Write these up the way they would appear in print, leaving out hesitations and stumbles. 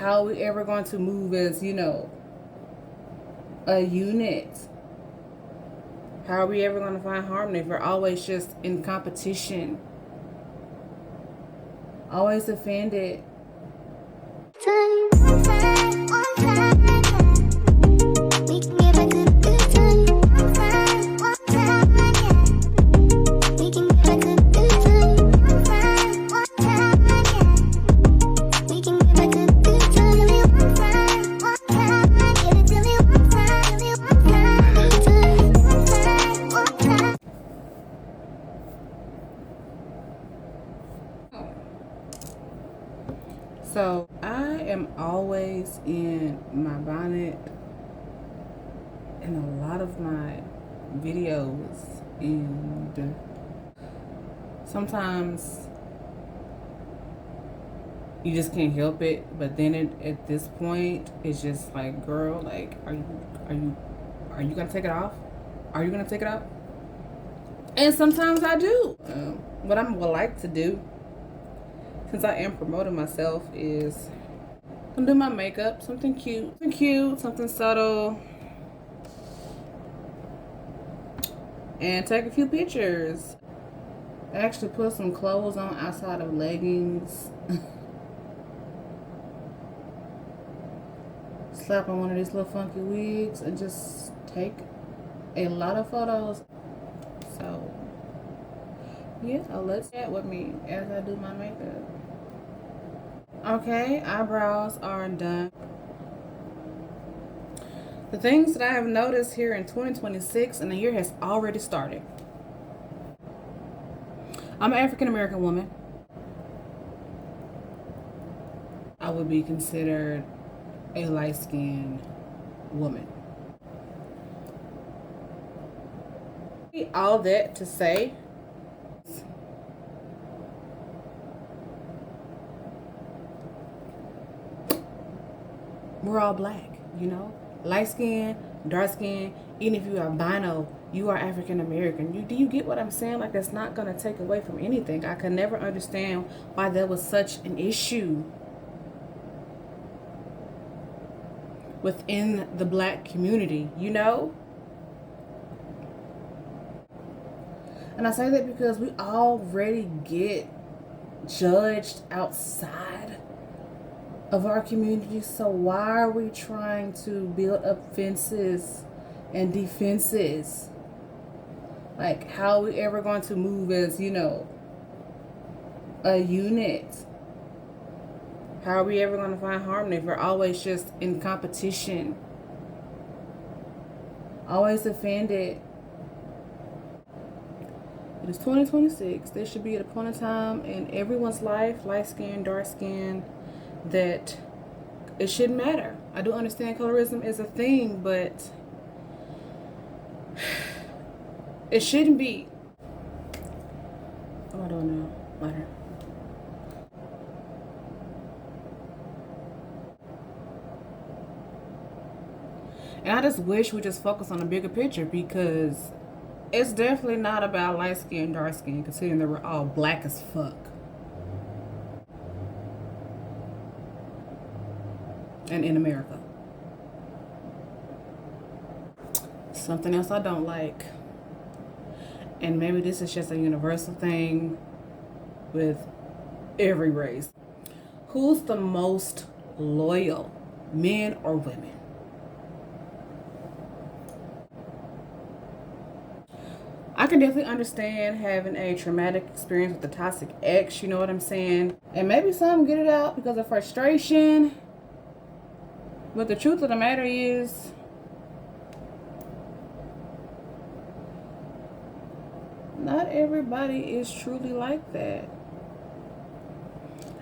how are we ever going to move as, a unit? How are we ever going to find harmony if we're always just in competition? Always offended. So I am always in my bonnet in a lot of my videos, and sometimes you just can't help it. But then at this point, it's just like, girl, like, are you gonna take it off? Are you gonna take it off? And sometimes I do. What I would like to do, since I am promoting myself, is I'm doing my makeup, something cute, something subtle, and take a few pictures. I actually put some clothes on outside of leggings. Slap on one of these little funky wigs and just take a lot of photos. So yeah, let's chat with me as I do my makeup. Okay, eyebrows are done. The things that I have noticed here in 2026, and the year has already started. I'm an African American woman. I would be considered a light-skinned woman. All that to say, we're all black, light skin, dark skin. Even if you are albino, you are African American. Do you get what I'm saying? Like, that's not gonna take away from anything. I could never understand why there was such an issue within the black community, And I say that because we already get judged outside of our community. So why are we trying to build up fences and defenses? Like, how are we ever going to move as, a unit? How are we ever going to find harmony if we're always just in competition? Always offended. It is 2026. There should be at a point in time in everyone's life, light skin, dark skin, that it shouldn't matter. I do understand colorism is a thing, but it shouldn't be. What am I doing now? Lighter. And I just wish we just focus on the bigger picture, because it's definitely not about light skin, dark skin, considering that we're all black as fuck. And in America. Something else I don't like, and maybe this is just a universal thing with every race. Who's the most loyal, men or women? I can definitely understand having a traumatic experience with a toxic ex, you know what I'm saying? And maybe some get it out because of frustration. But the truth of the matter is, not everybody is truly like that.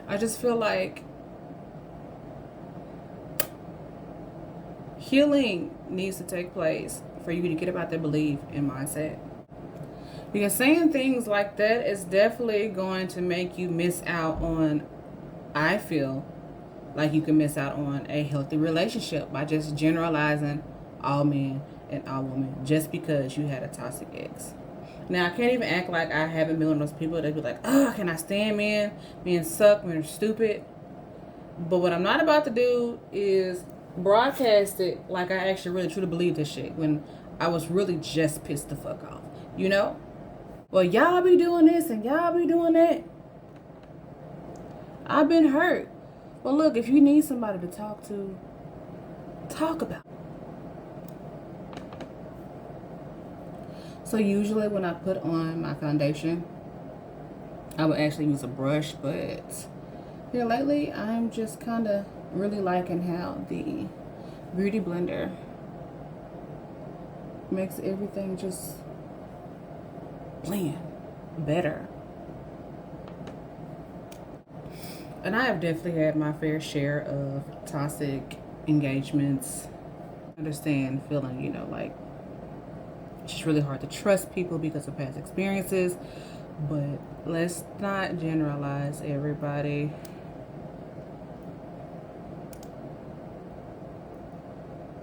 I just feel like healing needs to take place for you to get about that belief and mindset. Because saying things like that is definitely going to make you miss out on, I feel like you can miss out on a healthy relationship by just generalizing all men and all women just because you had a toxic ex. Now, I can't even act like I haven't been one of those people that be like, oh, can I stand men? Men suck, men are stupid. But what I'm not about to do is broadcast it like I actually really truly believe this shit when I was really just pissed the fuck off. You know? Well, y'all be doing this and y'all be doing that. I've been hurt. Well, look, if you need somebody to talk to, talk about it. So usually when I put on my foundation, I would actually use a brush, but yeah, lately I'm just kind of really liking how the Beauty Blender makes everything just blend better. And I have definitely had my fair share of toxic engagements. I understand feeling, like it's just really hard to trust people because of past experiences. But let's not generalize everybody.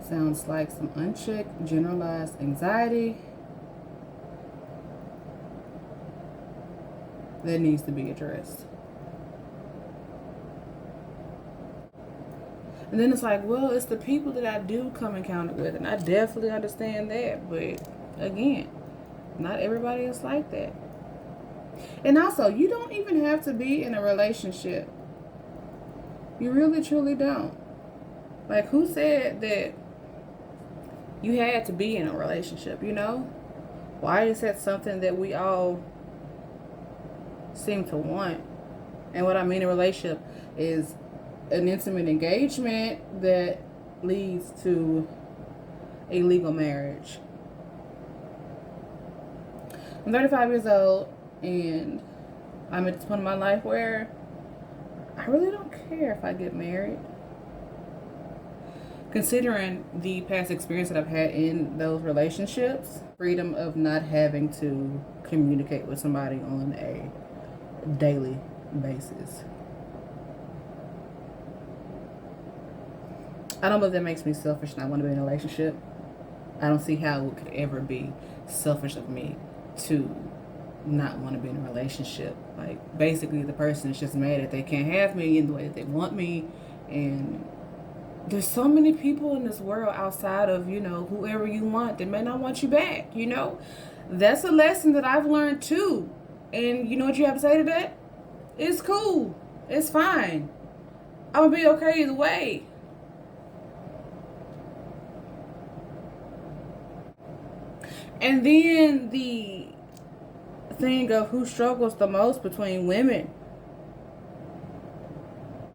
Sounds like some unchecked generalized anxiety that needs to be addressed. And then it's like, well, it's the people that I do come encounter with, and I definitely understand that. But again, not everybody is like that. And also, you don't even have to be in a relationship. You really, truly don't. Like, who said that you had to be in a relationship, Why is that something that we all seem to want? And what I mean in a relationship is an intimate engagement that leads to a legal marriage. I'm 35 years old, and I'm at this point in my life where I really don't care if I get married. Considering the past experience that I've had in those relationships, freedom of not having to communicate with somebody on a daily basis. I don't know if that makes me selfish and I want to be in a relationship. I don't see how it could ever be selfish of me to not want to be in a relationship. Like, basically, the person is just mad that they can't have me in the way that they want me. And there's so many people in this world outside of, whoever you want that may not want you back, That's a lesson that I've learned too. And you know what you have to say to that? It's cool. It's fine. I'm going to be okay either way. And then the thing of who struggles the most between women.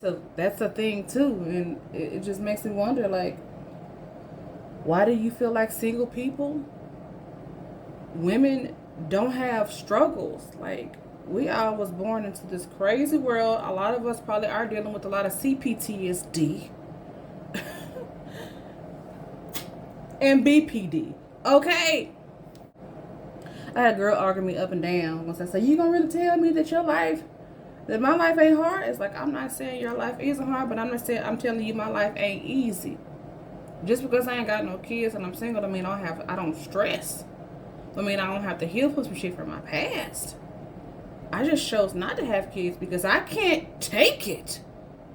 So that's a thing too. And it just makes me wonder, like, why do you feel like single people, women don't have struggles? Like, we all was born into this crazy world. A lot of us probably are dealing with a lot of CPTSD and BPD. Okay. I had a girl argue me up and down once I said, you gonna really tell me that that my life ain't hard? It's like, I'm not saying your life isn't hard, but I'm telling you my life ain't easy. Just because I ain't got no kids and I'm single, I mean I don't stress. I mean I don't have to heal from some shit from my past. I just chose not to have kids because I can't take it.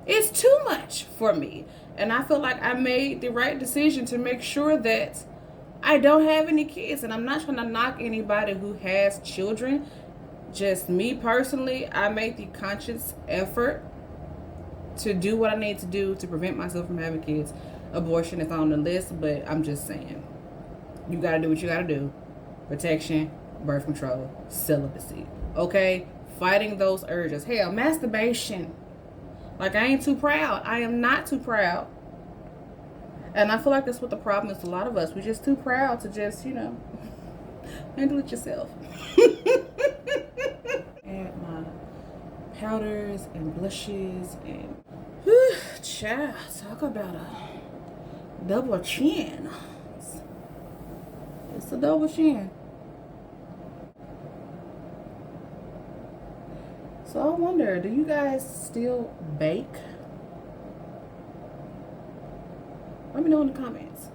It's too much for me. And I feel like I made the right decision to make sure that I don't have any kids. And I'm not trying to knock anybody who has children. Just me personally, I made the conscious effort to do what I need to do to prevent myself from having kids. Abortion is on the list, but I'm just saying, you gotta do what you gotta do. Protection, birth control, celibacy. Okay? Fighting those urges. Hell, masturbation. Like, I ain't too proud. I am not too proud. And I feel like that's what the problem is. A lot of us, we're just too proud to just, handle it yourself. Add my powders and blushes and child, talk about a double chin. It's a double chin. So I wonder, do you guys still bake? Let me know in the comments.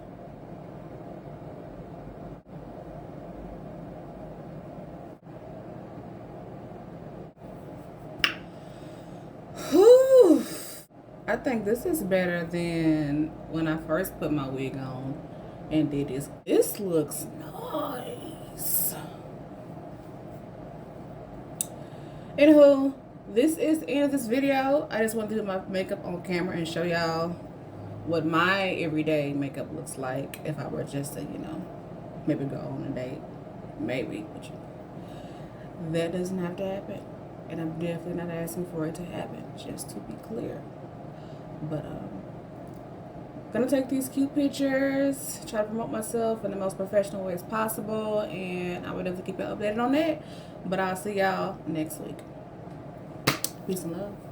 Whew. I I think this is better than when I first put my wig on and did this. This looks nice. Anywho, this is the end of this video. I just wanted to do my makeup on camera and show y'all what my everyday makeup looks like if I were just to, you know, maybe go on a date. Maybe, but that doesn't have to happen. And I'm definitely not asking for it to happen, just to be clear. But gonna take these cute pictures, try to promote myself in the most professional ways possible, and I will definitely keep you updated on that. But I'll see y'all next week. Peace and love.